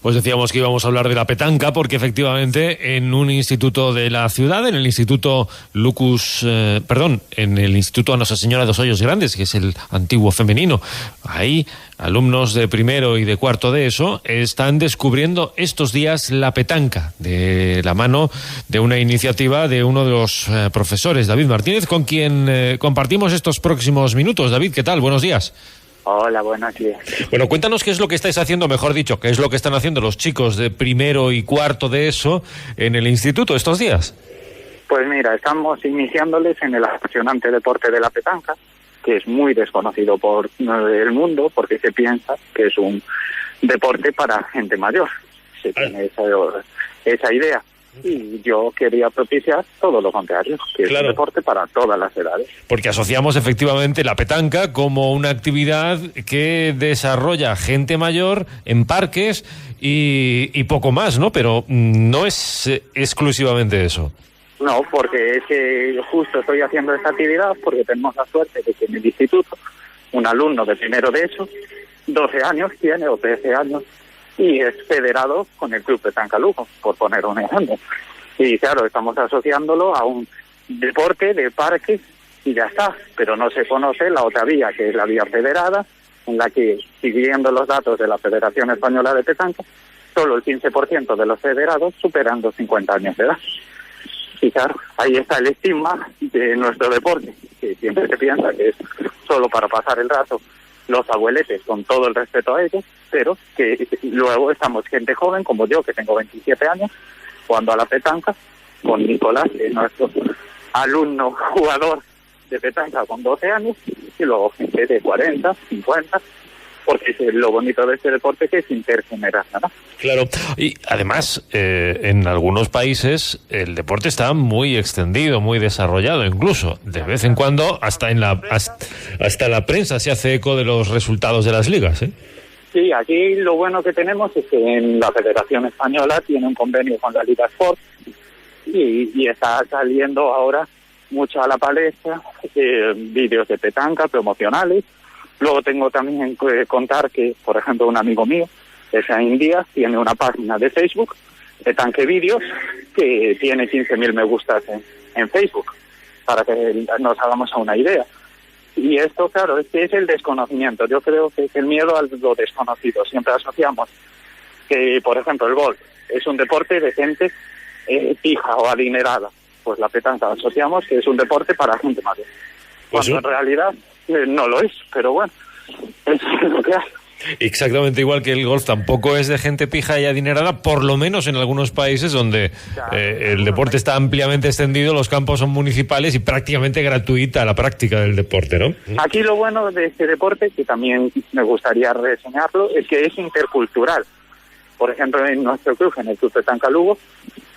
Pues decíamos que íbamos a hablar de la petanca porque efectivamente en un instituto de la ciudad, en el Instituto en el Instituto a Nuestra Señora de los Hoyos Grandes, que es el antiguo femenino, ahí alumnos de primero y de cuarto de ESO están descubriendo estos días la petanca de la mano de una iniciativa de uno de los profesores, David Martínez, con quien compartimos estos próximos minutos. David, ¿qué tal? Buenos días. Hola, buenos días. Bueno, cuéntanos qué es lo que estáis haciendo, mejor dicho, qué es lo que están haciendo los chicos de primero y cuarto de ESO en el instituto estos días. Pues mira, estamos iniciándoles en el apasionante deporte de la petanca, que es muy desconocido por el mundo, porque se piensa que es un deporte para gente mayor. Se tiene esa idea. Y yo quería propiciar todo lo contrario, que es un deporte para todas las edades. Porque asociamos efectivamente la petanca como una actividad que desarrolla gente mayor en parques y poco más, ¿no? Pero no es exclusivamente eso. No, porque es que justo estoy haciendo esta actividad porque tenemos la suerte de que en el instituto un alumno de primero de ESO, 12 años tiene o 13 años, y es federado con el Club Petanca Lugo, por poner un ejemplo. Y claro, estamos asociándolo a un deporte de parques y ya está, pero no se conoce la otra vía, que es la vía federada, en la que, siguiendo los datos de la Federación Española de Petanca, solo el 15% de los federados superan los 50 años de edad. Y claro, ahí está el estigma de nuestro deporte, que siempre se piensa que es solo para pasar el rato los abueletes, con todo el respeto a ellos, pero que luego estamos gente joven, como yo, que tengo 27 años, jugando a la petanca, con Nicolás, que es nuestro alumno jugador de petanca con 12 años, y luego gente de 40, 50, porque es lo bonito de este deporte, que es intergeneracional. Claro, y además en algunos países el deporte está muy extendido, muy desarrollado, incluso de vez en cuando hasta la prensa se hace eco de los resultados de las ligas, ¿eh? Sí, aquí lo bueno que tenemos es que en la Federación Española tiene un convenio con la Liga Sport y está saliendo ahora mucho a la palestra, vídeos de petanca promocionales. Luego tengo también que contar que, por ejemplo, un amigo mío, Efraín Díaz, tiene una página de Facebook, de Tanque Vídeos, que tiene 15.000 me gustas en Facebook, para que nos hagamos a una idea. Y esto, claro, es que es el desconocimiento. Yo creo que es el miedo a lo desconocido. Siempre asociamos que, por ejemplo, el golf es un deporte de gente fija o adinerada. Pues la petanca asociamos que es un deporte para gente mayor. Cuando en realidad no lo es, pero bueno, es lo que hay. Exactamente igual que el golf tampoco es de gente pija y adinerada, por lo menos en algunos países donde el deporte está ampliamente extendido, los campos son municipales y prácticamente gratuita la práctica del deporte, ¿no? Aquí lo bueno de este deporte, que también me gustaría reseñarlo, es que es intercultural. Por ejemplo, en nuestro club, en el Club Petanca Lugo,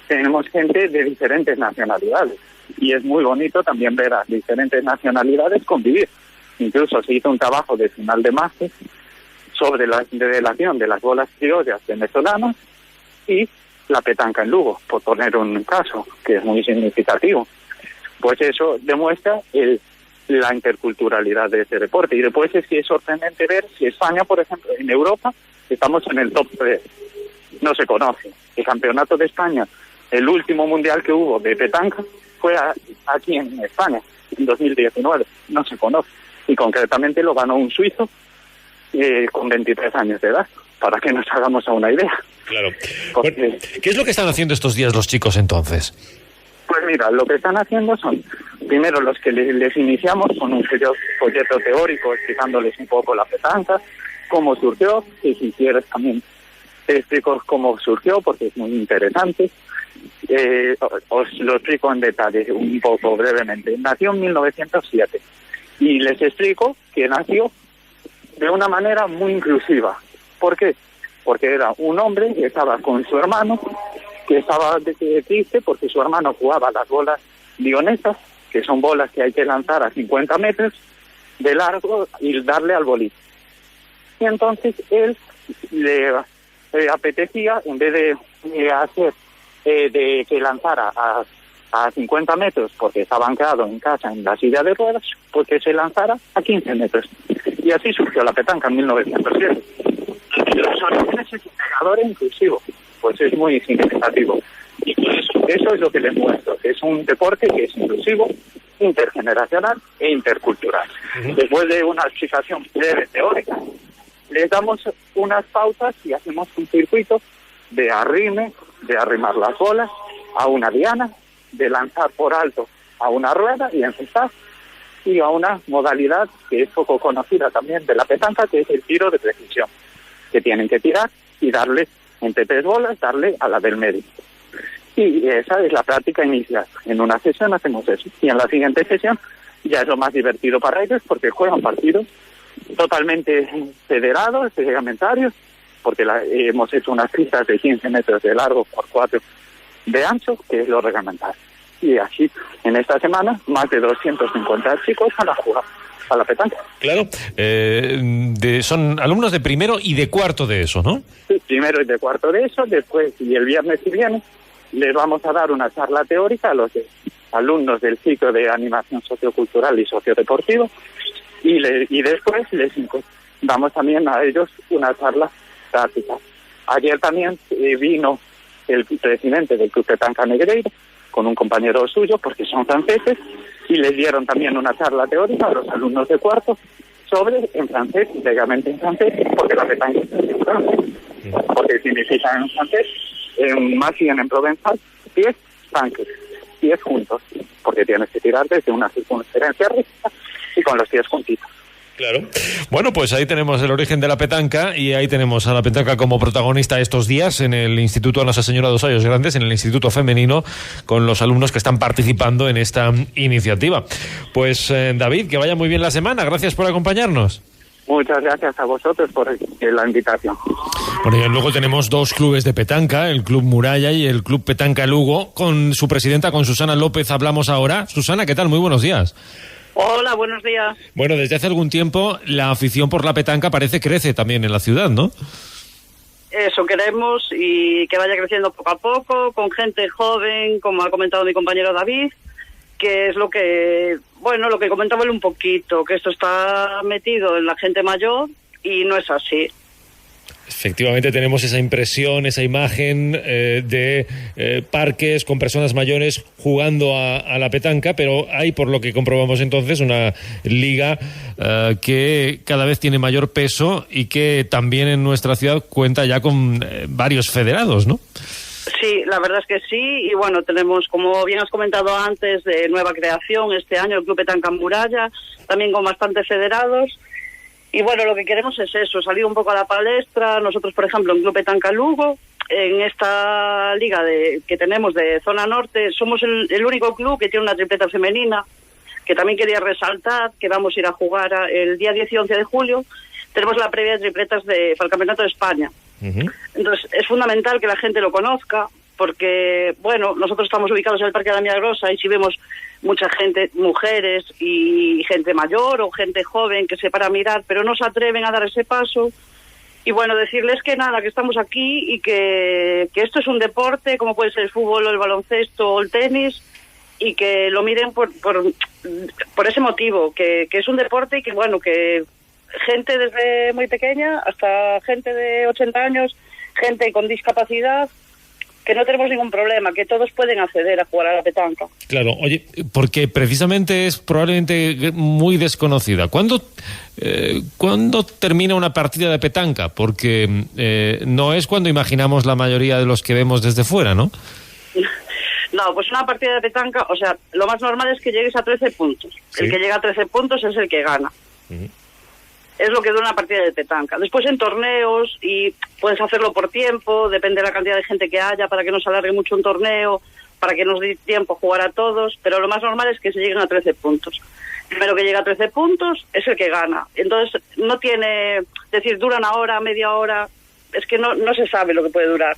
tenemos gente de diferentes nacionalidades y es muy bonito también ver a diferentes nacionalidades convivir. Incluso se hizo un trabajo de final de máster sobre la relación de las bolas criollas venezolanas y la petanca en Lugo, por poner un caso que es muy significativo. Pues eso demuestra la interculturalidad de este deporte. Y después es que es sorprendente ver que España, por ejemplo, en Europa, estamos en el top 3. No se conoce. El campeonato de España, el último mundial que hubo de petanca, fue aquí en España, en 2019. No se conoce. Y concretamente lo ganó un suizo con 23 años de edad, para que nos hagamos a una idea. Claro. Bueno, ¿qué es lo que están haciendo estos días los chicos entonces? Pues mira, lo que están haciendo son, primero los que les iniciamos con un folleto teórico explicándoles un poco la petanca, cómo surgió, y si quieres también te explico cómo surgió, porque es muy interesante. Os lo explico en detalle, un poco brevemente. Nació en 1907 y les explico que nació de una manera muy inclusiva. ¿Por qué? Porque era un hombre que estaba con su hermano, que estaba triste porque su hermano jugaba las bolas lionesas, que son bolas que hay que lanzar a 50 metros de largo y darle al bolito. Y entonces él le apetecía, en vez de hacer de que lanzara a 50 metros, porque estaba anclado en casa en la silla de ruedas, pues que se lanzara a 15 metros. Y así surgió la petanca en 1907. los orígenes es integrador e inclusivo, pues es muy significativo. Y eso es lo que les muestro, que es un deporte que es inclusivo, intergeneracional e intercultural. Después de una explicación breve teórica, les damos unas pautas y hacemos un circuito de arrime, de arrimar las bolas a una diana, de lanzar por alto a una rueda y encestar, y a una modalidad que es poco conocida también de la petanca, que es el tiro de precisión, que tienen que tirar y darle entre 3 bolas, darle a la del medio. Y esa es la práctica inicial. En una sesión hacemos eso. Y en la siguiente sesión ya es lo más divertido para ellos, porque juegan partidos totalmente federados, reglamentarios, porque hemos hecho unas pistas de 15 metros de largo por 4 de ancho, que es lo reglamentario. Y así, en esta semana, más de 250 chicos van a jugar a la petanca. Claro, son alumnos de primero y de cuarto de eso, ¿no? Sí, primero y de cuarto de eso, después, y el viernes que viene, les vamos a dar una charla teórica a los alumnos del ciclo de animación sociocultural y sociodeportivo, y después les damos también a ellos una charla práctica. Ayer también vino el presidente del Club Petanca Negreira con un compañero suyo, porque son franceses, y les dieron también una charla teórica a los alumnos de cuarto sobre, en francés, legalmente en francés, porque la petanca es en francés, porque significa en francés, más bien en provenzal, pies, tanques, pies juntos, porque tienes que tirar desde una circunferencia recta y con los pies juntitos. Claro. Bueno, pues ahí tenemos el origen de la petanca, y ahí tenemos a la petanca como protagonista estos días en el Instituto Nuestra Señora de los Hoyos Grandes, en el Instituto Femenino, con los alumnos que están participando en esta iniciativa. Pues David, que vaya muy bien la semana. Gracias por acompañarnos. Muchas gracias a vosotros por la invitación. Bueno, y luego tenemos 2 clubes de petanca, el Club Muralla y el Club Petanca Lugo. Con su presidenta, con Susana López, hablamos ahora. Susana, ¿qué tal? Muy buenos días. Hola, buenos días. Bueno, desde hace algún tiempo la afición por la petanca crece también en la ciudad, ¿no? Eso queremos, y que vaya creciendo poco a poco, con gente joven, como ha comentado mi compañero David, que es lo que comentaba él un poquito, que esto está metido en la gente mayor y no es así. Efectivamente tenemos esa impresión, esa imagen de parques con personas mayores jugando a la petanca, pero hay, por lo que comprobamos entonces, una liga que cada vez tiene mayor peso y que también en nuestra ciudad cuenta ya con varios federados, ¿no? Sí, la verdad es que sí, y bueno, tenemos, como bien has comentado antes, de nueva creación este año el Club Petanca Muralla, también con bastantes federados. Y bueno, lo que queremos es eso, salir un poco a la palestra. Nosotros, por ejemplo, en Club Petanca Lugo, en esta liga que tenemos de zona norte, somos el único club que tiene una tripleta femenina, que también quería resaltar, que vamos a ir a jugar el día 10 y 11 de julio. Tenemos la previa de tripletas para el Campeonato de España. Entonces, es fundamental que la gente lo conozca, porque, bueno, nosotros estamos ubicados en el Parque de la Milagrosa y si vemos mucha gente, mujeres y gente mayor o gente joven que se para a mirar, pero no se atreven a dar ese paso. Y bueno, decirles que nada, que estamos aquí y que esto es un deporte, como puede ser el fútbol o el baloncesto o el tenis, y que lo miren por ese motivo, que es un deporte y que, bueno, que gente desde muy pequeña hasta gente de 80 años, gente con discapacidad, que no tenemos ningún problema, que todos pueden acceder a jugar a la petanca. Claro, oye, porque precisamente es probablemente muy desconocida. ¿Cuándo termina una partida de petanca? Porque no es cuando imaginamos la mayoría de los que vemos desde fuera, ¿no? No, pues una partida de petanca, o sea, lo más normal es que llegues a 13 puntos. ¿Sí? El que llega a 13 puntos es el que gana. Es lo que dura una partida de petanca. Después en torneos, y puedes hacerlo por tiempo, depende de la cantidad de gente que haya, para que no se alargue mucho un torneo, para que nos dé tiempo a jugar a todos, pero lo más normal es que se lleguen a 13 puntos. El primero que llega a 13 puntos es el que gana. Entonces no tiene, es decir, dura una hora, media hora, es que no se sabe lo que puede durar.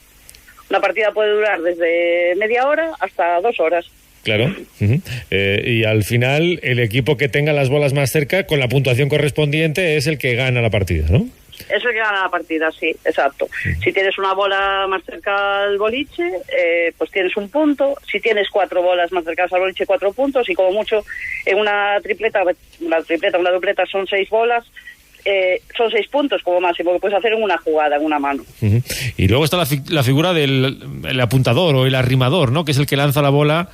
Una partida puede durar desde media hora hasta 2 horas. Claro. Y al final, el equipo que tenga las bolas más cerca, con la puntuación correspondiente, es el que gana la partida, ¿no? Es el que gana la partida, sí, exacto. Si tienes una bola más cerca al boliche, pues tienes 1 punto. Si tienes 4 bolas más cercanas al boliche, 4 puntos. Y como mucho, en una dupleta son 6 bolas. son 6 puntos como máximo que puedes hacer en una jugada, en una mano. Y luego está la figura del el apuntador o el arrimador, ¿no? Que es el que lanza la bola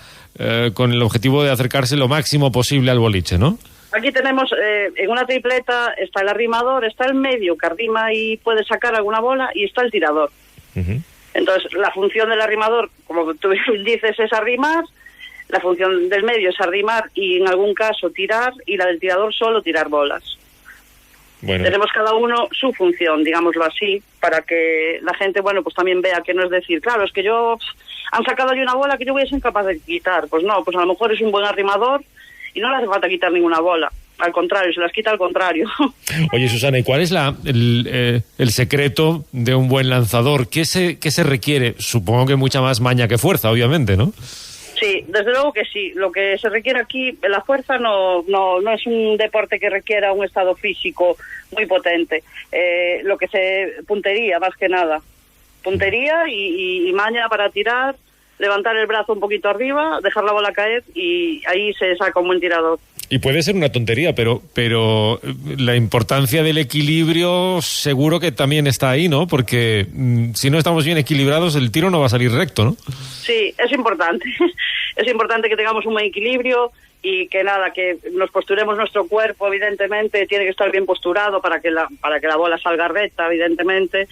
con el objetivo de acercarse lo máximo posible al boliche, ¿no? Aquí tenemos, en una tripleta, está el arrimador, está el medio que arrima y puede sacar alguna bola, y está el tirador. Entonces, la función del arrimador, como tú dices, es arrimar, la función del medio es arrimar y en algún caso tirar, y la del tirador solo tirar bolas. Bueno. Tenemos cada uno su función, digámoslo así, para que la gente, bueno, pues también vea que no es decir, claro, es que han sacado allí una bola que yo voy a ser incapaz de quitar. Pues no, pues a lo mejor es un buen arrimador y no le hace falta quitar ninguna bola. Al contrario, se las quita al contrario. Oye, Susana, ¿y cuál es el secreto de un buen lanzador? ¿Qué se requiere? Supongo que mucha más maña que fuerza, obviamente, ¿no? Sí, desde luego que sí. Lo que se requiere aquí, la fuerza no es un deporte que requiera un estado físico muy potente. Lo que puntería, más que nada. Puntería y maña para tirar, levantar el brazo un poquito arriba, dejar la bola caer y ahí se saca un buen tirador. Y puede ser una tontería, pero la importancia del equilibrio seguro que también está ahí, ¿no? Porque si no estamos bien equilibrados, el tiro no va a salir recto, ¿no? Sí, es importante. Es importante que tengamos un buen equilibrio y que que nos posturemos nuestro cuerpo, evidentemente, tiene que estar bien posturado para que la bola salga recta, evidentemente.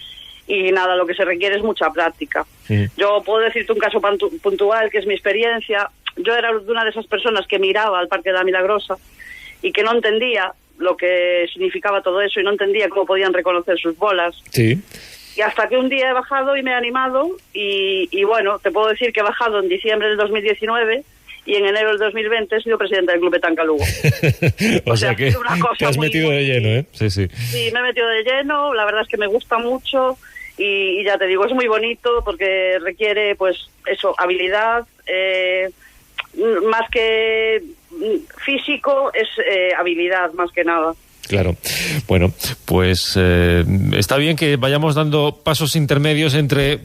Y lo que se requiere es mucha práctica. Sí. Yo puedo decirte un caso puntual, que es mi experiencia. Yo era una de esas personas que miraba al Parque de la Milagrosa y que no entendía lo que significaba todo eso y no entendía cómo podían reconocer sus bolas. Sí. Y hasta que un día he bajado y me he animado y bueno, te puedo decir que he bajado en diciembre del 2019 y en enero del 2020 he sido presidenta del Club Petanca Lugo. o sea que te has metido de lleno, ¿eh? Sí. Sí, me he metido de lleno, la verdad es que me gusta mucho y ya te digo, es muy bonito porque requiere, pues, eso, habilidad, más que físico, es habilidad, más que nada. Claro. Bueno, pues está bien que vayamos dando pasos intermedios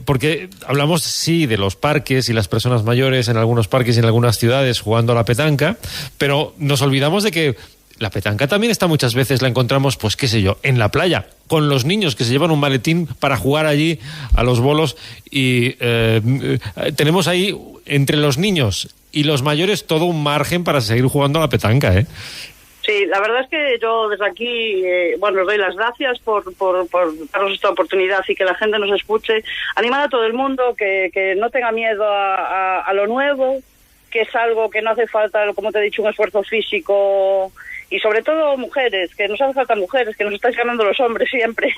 porque hablamos, sí, de los parques y las personas mayores en algunos parques y en algunas ciudades jugando a la petanca, pero nos olvidamos de que la petanca también muchas veces la encontramos, pues qué sé yo, en la playa, con los niños que se llevan un maletín para jugar allí a los bolos y tenemos ahí, entre los niños y los mayores, todo un margen para seguir jugando a la petanca, ¿eh? Sí, la verdad es que yo desde aquí, os doy las gracias por darnos esta oportunidad y que la gente nos escuche. Animar a todo el mundo que no tenga miedo a lo nuevo, que es algo que no hace falta, como te he dicho, un esfuerzo físico. Y sobre todo mujeres, que nos hace falta mujeres, que nos estáis ganando los hombres siempre.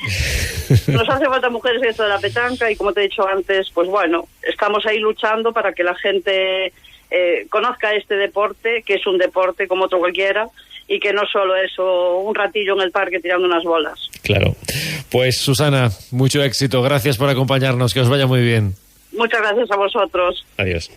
Nos hace falta mujeres en esto de la petanca y como te he dicho antes, pues bueno, estamos ahí luchando para que la gente conozca este deporte, que es un deporte como otro cualquiera, y que no solo es un ratillo en el parque tirando unas bolas. Claro. Pues Susana, mucho éxito. Gracias por acompañarnos. Que os vaya muy bien. Muchas gracias a vosotros. Adiós.